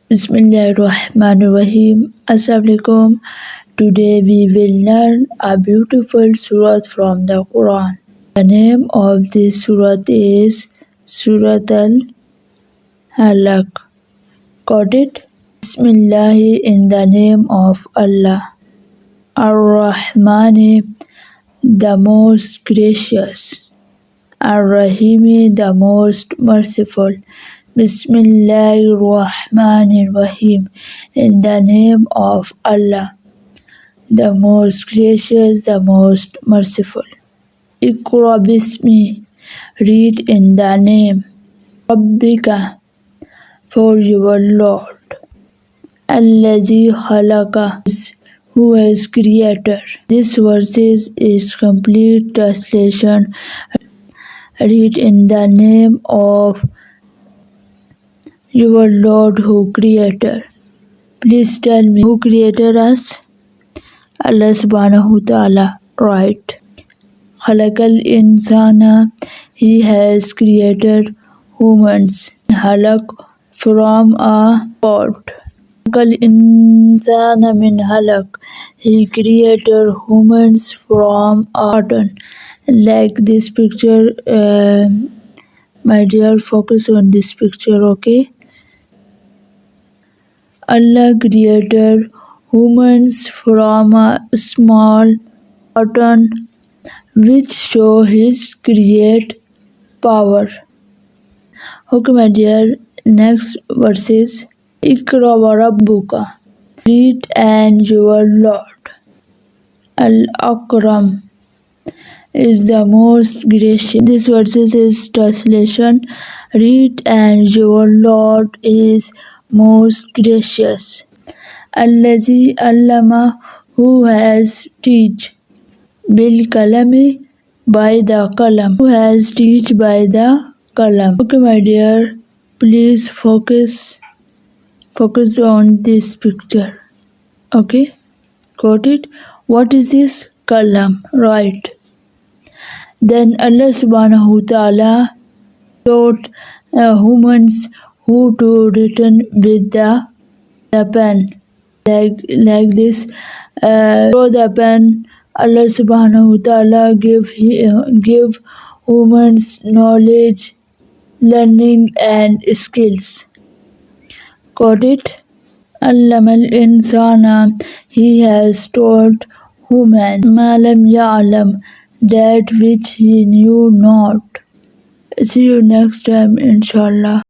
Bismillahirrahmanirrahim. Assalamualaikum. Today we will learn a beautiful surah from the Quran. The name of this surah is Surah Al-Alaq. Got it? Bismillah, in the name of Allah. Ar-Rahmani, the most gracious. Ar-Rahimi, the most merciful. Bismillahirrahmanirrahim, in the name of Allah, the most gracious, the most merciful. Iqra bismi, read in the name. Rabbika, for your Lord. Alladhi khalaqa, who is creator. This verse is complete translation. Read in the name of your Lord who created. Please tell me, who created us? Allah subhanahu wa ta'ala. Right. Khalaqal insana, he has created humans. Halaq, from a pot. Khalaqal insana min halaq, he created humans from cotton. Like this picture, my dear, focus on this picture, okay? Allah created humans from a small cotton, which show His create power. Okay, my dear, next verse is Ikra wa Rabbuka, read and your Lord. Al-Akram is the most gracious. This verse is translation. Read and your Lord is most gracious. Allazi allama, who has teach. Bil kalami, by the kalam. Who has teach by the kalam. Okay, my dear, please focus on this picture. Okay, got it? What is this? Kalam, right. Then Allah subhanahu wa ta'ala taught humans who to written with the pen, like this. Through the pen, Allah subhanahu wa ta'ala give humans knowledge, learning and skills. Got it? Allamal insana, he has taught human ma lam ya'lam, that which he knew not. See you next time, inshallah.